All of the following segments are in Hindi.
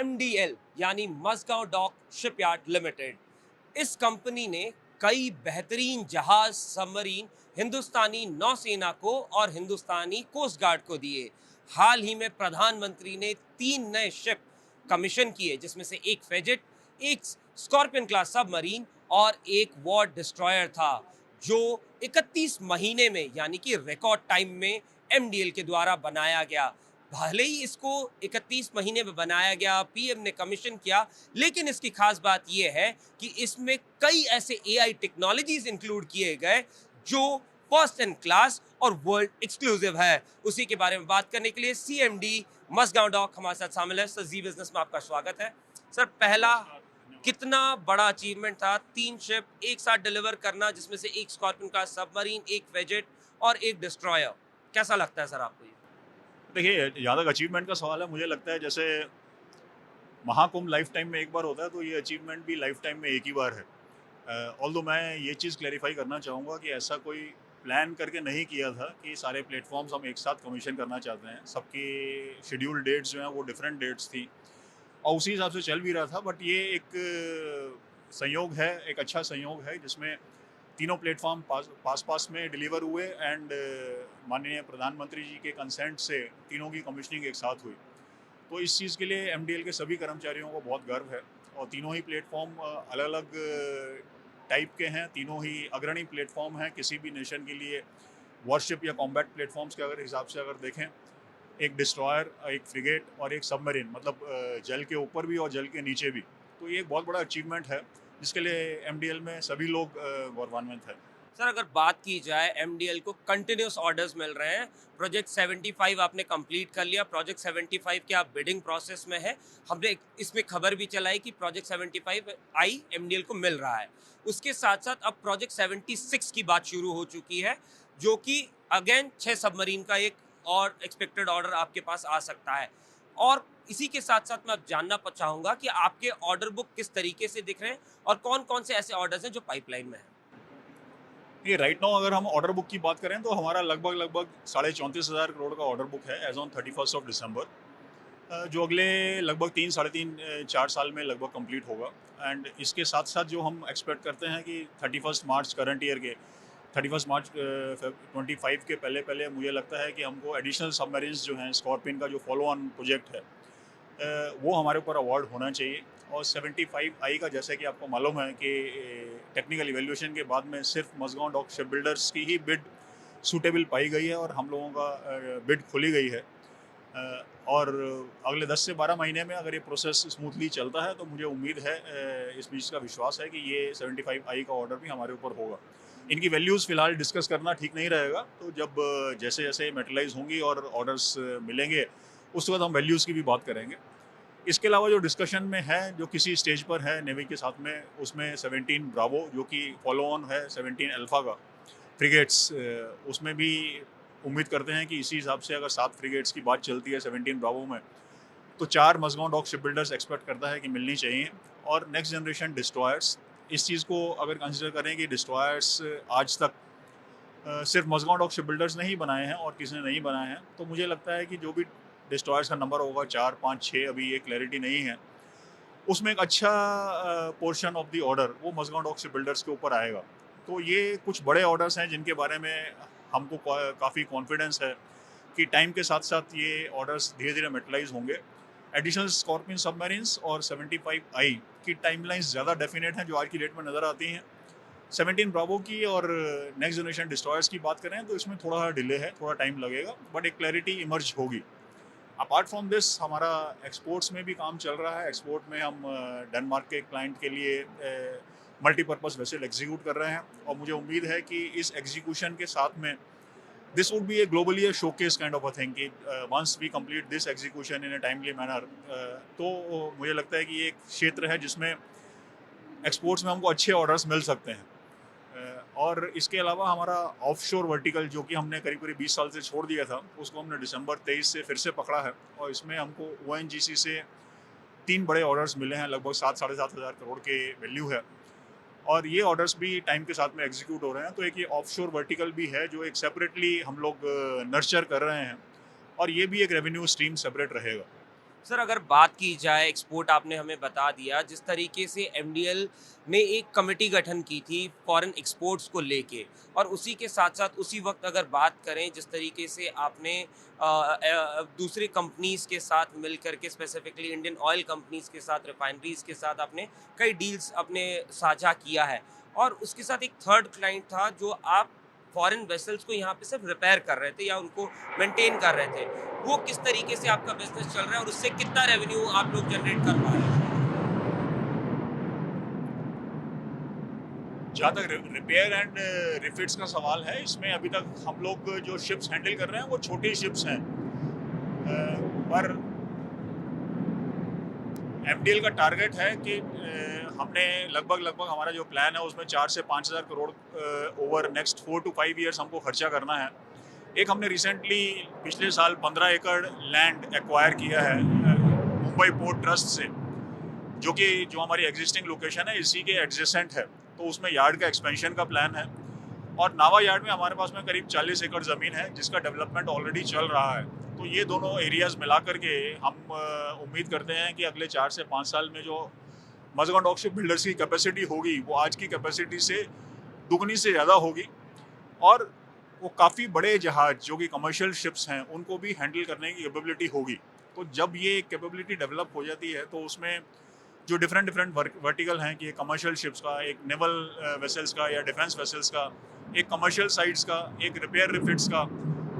MDL यानी मज़गांव डॉक शिपयार्ड लिमिटेड। इस कंपनी ने कई बेहतरीन जहाज सबमरीन हिंदुस्तानी नौसेना को और हिंदुस्तानी कोस्ट गार्ड को दिए। हाल ही में प्रधानमंत्री ने 3 नए शिप कमीशन किए, जिसमें से एक फ्रेगेट, एक स्कॉर्पियन क्लास सबमरीन और एक वॉर डिस्ट्रॉयर था, जो 31 महीने में यानी कि रिकॉर्ड टाइम में MDL के द्वारा बनाया गया। भले ही इसको 31 महीने में बनाया गया, पीएम ने कमीशन किया, लेकिन इसकी खास बात यह है कि इसमें कई ऐसे AI टेक्नोलॉजीज इंक्लूड किए गए जो फर्स्ट एंड क्लास और वर्ल्ड एक्सक्लूसिव है। उसी के बारे में बात करने के लिए CMD मज़गांव डॉक हमारे साथ शामिल है। सर, जी बिजनेस में आपका स्वागत है। सर, पहला कितना बड़ा अचीवमेंट था 3 शिप एक साथ डिलीवर करना, जिसमें से एक स्कॉर्पियन का सबमरीन, एक फ्रेगेट और एक डिस्ट्रॉयर। कैसा लगता है सर आपको ये? देखिए, जहाँ तक अचीवमेंट का सवाल है, मुझे लगता है जैसे महाकुंभ लाइफ टाइम में एक बार होता है, तो ये अचीवमेंट भी लाइफ टाइम में एक ही बार है। ऑल्दो मैं ये चीज़ क्लैरिफाई करना चाहूँगा कि ऐसा कोई प्लान करके नहीं किया था कि सारे प्लेटफॉर्म्स हम एक साथ कमीशन करना चाहते हैं। सबकी शेड्यूल डेट्स जो हैं वो डिफरेंट डेट्स थी और उसी हिसाब से चल भी रहा था। बट ये एक संयोग है, एक अच्छा संयोग है, जिसमें तीनों प्लेटफॉर्म पास पास में डिलीवर हुए एंड माननीय प्रधानमंत्री जी के कंसेंट से तीनों की कमीशनिंग एक साथ हुई। तो इस चीज़ के लिए MDL के सभी कर्मचारियों को बहुत गर्व है और तीनों ही प्लेटफॉर्म अलग अलग टाइप के हैं। तीनों ही अग्रणी प्लेटफॉर्म हैं किसी भी नेशन के लिए। वॉरशिप या कॉम्बैट प्लेटफॉर्म्स के अगर हिसाब से अगर देखें, एक डिस्ट्रॉयर, एक फ्रिगेट और एक सबमरीन, मतलब जल के ऊपर भी और जल के नीचे भी। तो ये एक बहुत बड़ा अचीवमेंट है, जिसके लिए MDL में सभी लोग गौरवान्वित हैं। सर, अगर बात की जाए, MDL को कंटिन्यूस ऑर्डर्स मिल रहे हैं। प्रोजेक्ट 75 आपने कंप्लीट कर लिया, प्रोजेक्ट 75 के आप बिडिंग प्रोसेस में है। हमने इसमें खबर भी चलाई कि प्रोजेक्ट 75 आई MDL को मिल रहा है। उसके साथ साथ अब प्रोजेक्ट 76 की बात शुरू हो चुकी है, जो कि अगेन 6 सबमरीन का एक और एक्सपेक्टेड ऑर्डर आपके पास आ सकता है। और इसी के साथ साथ मैं अब जानना चाहूंगा कि आपके ऑर्डर बुक किस तरीके से दिख रहे हैं और कौन कौन से ऐसे ऑर्डर्स हैं जो पाइपलाइन में हैं। ये राइट नाउ अगर हम ऑर्डर बुक की बात करें, तो हमारा लगभग लगभग 34,500 करोड़ का ऑर्डर बुक है एज ऑन 31 दिसंबर, जो अगले लगभग 3 साढ़े 3 4 साल में लगभग कंप्लीट होगा। एंड इसके साथ साथ जो हम एक्सपेक्ट करते हैं कि 31 मार्च करंट ईयर के 31 मार्च 25 के पहले पहले मुझे लगता है कि हमको एडिशनल सबमरीन्स जो हैं, स्कॉर्पियन का जो फॉलो ऑन प्रोजेक्ट है, वो हमारे ऊपर अवार्ड होना चाहिए। और 75 का जैसे कि आपको मालूम है कि टेक्निकल इवेल्यूशन के बाद में सिर्फ मज़गांव डॉक शिप बिल्डर्स की ही बिड सूटेबल पाई गई है और हम लोगों का बिड खुली गई है। और अगले 10 से 12 महीने में अगर ये प्रोसेस स्मूथली चलता है, तो मुझे उम्मीद है, इस चीज़ का विश्वास है कि ये 75 का ऑर्डर भी हमारे ऊपर होगा। इनकी वैल्यूज़ फ़िलहाल डिस्कस करना ठीक नहीं रहेगा, तो जब जैसे जैसे मेटलाइज होंगी और ऑर्डर्स मिलेंगे, उस वक्त हम वैल्यूज़ की भी बात करेंगे। इसके अलावा जो डिस्कशन में है, जो किसी स्टेज पर है नेवी के साथ में, उसमें 17 ब्रावो जो कि फॉलो ऑन है 17 अल्फ़ा का फ्रिगेट्स, उसमें भी उम्मीद करते हैं कि इसी हिसाब से अगर 7 फ्रिगेट्स की बात चलती है 17 ब्रावो में, तो 4 Mazagon dock ship builders expect करता है कि मिलनी चाहिए। और नेक्स्ट जनरेशन डिस्ट्रॉयर्स, इस चीज़ को अगर कंसिडर करें कि डिस्ट्रॉयर्स आज तक सिर्फ मज़गांव डॉक शिप बिल्डर्स ने ही बनाए हैं और किसी ने नहीं बनाए हैं, तो मुझे लगता है कि जो भी डिस्ट्रॉयर्स का नंबर होगा, 4 5 6, अभी ये क्लैरिटी नहीं है, उसमें एक अच्छा पोर्शन ऑफ द ऑर्डर वो मज़गांव डॉक शिप बिल्डर्स के ऊपर आएगा। तो ये कुछ बड़े ऑर्डर्स हैं जिनके बारे में हमको काफ़ी कॉन्फिडेंस है कि टाइम के साथ साथ ये ऑर्डर्स धीरे धीरे मेटलाइज होंगे। एडिशनल स्कॉर्पियन सबमरीन्स और 75 की टाइमलाइंस ज़्यादा डेफिनेट हैं जो आज की डेट में नज़र आती हैं। 17 ब्रावो की और नेक्स्ट जनरेशन डिस्ट्रॉयर्स की बात करें, तो इसमें थोड़ा डिले है, थोड़ा टाइम लगेगा, बट एक क्लैरिटी इमर्ज होगी। अपार्ट फ्रॉम दिस, हमारा एक्सपोर्ट्स में भी काम चल रहा है। एक्सपोर्ट में हम डेनमार्क के क्लाइंट के लिए मल्टीपर्पज़ वेसल एग्जीक्यूट कर रहे हैं और मुझे उम्मीद है कि इस एग्जीक्यूशन के साथ में this would be a globally a showcase kind of a thing कि once we complete this execution in a timely manner, तो मुझे लगता है कि ये एक क्षेत्र है जिसमें एक्सपोर्ट्स में हमको अच्छे ऑर्डर्स मिल सकते हैं। और इसके अलावा हमारा ऑफशोर वर्टिकल, जो कि हमने करीब करीब 20 साल से छोड़ दिया था, उसको हमने दिसंबर 23 से फिर से पकड़ा है और इसमें हमको ONGC से 3 बड़े ऑर्डर्स मिले हैं, लगभग 7 साढ़े 7 हज़ार करोड़ के वैल्यू है और ये ऑर्डर्स भी टाइम के साथ में एग्जीक्यूट हो रहे हैं। तो एक ये ऑफशोर वर्टिकल भी है जो एक सेपरेटली हम लोग नर्चर कर रहे हैं और ये भी एक रेवेन्यू स्ट्रीम सेपरेट रहेगा। सर अगर बात की जाए एक्सपोर्ट, आपने हमें बता दिया जिस तरीके से एमडीएल ने एक कमेटी गठन की थी फॉरेन एक्सपोर्ट्स को लेके, और उसी के साथ साथ उसी वक्त अगर बात करें जिस तरीके से आपने दूसरी कंपनीज के साथ मिल करके, स्पेसिफिकली इंडियन ऑयल कंपनीज के साथ, रिफाइनरीज के साथ आपने कई डील्स अपने साझा किया है, और उसके साथ एक थर्ड क्लाइंट था जो आप फॉरेन वेसल्स को यहाँ पे सिर्फ रिपेयर कर रहे थे या उनको मेंटेन कर रहे थे। वो किस तरीके से आपका बिजनेस चल रहा है और उससे कितना रेवेन्यू आप लोग जनरेट कर पा रहे हैं? जहाँ तक रिपेयर एंड रिफिट्स का सवाल है, इसमें अभी तक हम लोग जो शिप्स हैंडल कर रहे हैं वो छोटी शिप्स हैं, पर एमडीएल का टारगेट है कि हमने लगभग हमारा जो प्लान है उसमें 4 से 5 हज़ार crore over next 4 to 5 years हमको खर्चा करना है। एक हमने रिसेंटली पिछले साल 15 एकड़ लैंड एक्वायर किया है मुंबई पोर्ट ट्रस्ट से, जो हमारी एग्जिस्टिंग लोकेशन है इसी के एडजेसेंट है, तो उसमें यार्ड का एक्सपेंशन का प्लान है। और नावा यार्ड में हमारे पास में करीब 40 एकड़ ज़मीन है जिसका डेवलपमेंट ऑलरेडी चल रहा है। तो ये दोनों एरियाज़ मिला करके हम उम्मीद करते हैं कि अगले 4 से 5 साल में जो मज़गांव डॉक शिप बिल्डर्स की कैपेसिटी होगी वो आज की कैपेसिटी से दुगनी से ज़्यादा होगी, और वो काफ़ी बड़े जहाज जो कि कमर्शियल शिप्स हैं उनको भी हैंडल करने की कैपेबिलिटी होगी। तो जब ये कैपेबिलिटी डेवलप हो जाती है तो उसमें जो डिफरेंट वर्टिकल हैं कि कमर्शियल शिप्स का, एक नेवल वेसल्स का या डिफेंस वेसल्स का, एक कमर्शियल साइट्स का, एक रिपेयर रिफिट्स का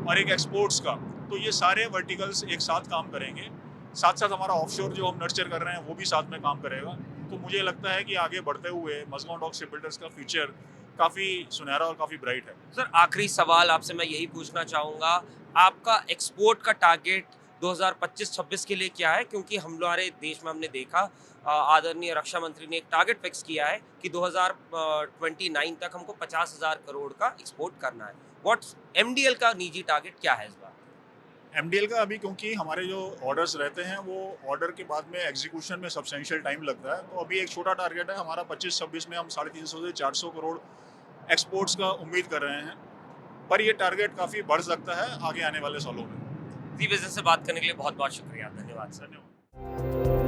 और एक एक्सपोर्ट्स का, तो ये सारे वर्टिकल्स एक साथ काम करेंगे। साथ साथ हमारा ऑफशोर जो हम नर्चर कर रहे हैं वो भी साथ में काम करेगा। तो मुझे लगता है कि आगे बढ़ते हुए मज़गांव डॉक शिप बिल्डर्स का फ्यूचर काफ़ी सुनहरा और काफ़ी ब्राइट है। सर आखिरी सवाल आपसे मैं यही पूछना चाहूँगा, आपका एक्सपोर्ट का टारगेट 2025-26 के लिए क्या है? क्योंकि हमारे देश में हमने देखा आदरणीय रक्षा मंत्री ने एक टारगेट फिक्स किया है कि 2029 तक हमको 50,000 करोड़ का एक्सपोर्ट करना है। व्हाट्स एमडीएल का निजी टारगेट क्या है इस बार? एमडीएल का अभी, क्योंकि हमारे जो ऑर्डर्स रहते हैं वो ऑर्डर के बाद में एग्जीक्यूशन में सब्सटेंशियल टाइम लगता है, तो अभी एक छोटा टारगेट है हमारा 25-26 में हम 350 से 400 करोड़ एक्सपोर्ट्स का उम्मीद कर रहे हैं, पर ये टारगेट काफ़ी बढ़ सकता है आगे आने वाले सालों में। जी बिजनेस से बात करने के लिए बहुत बहुत शुक्रिया, धन्यवाद सर। धन्यवाद।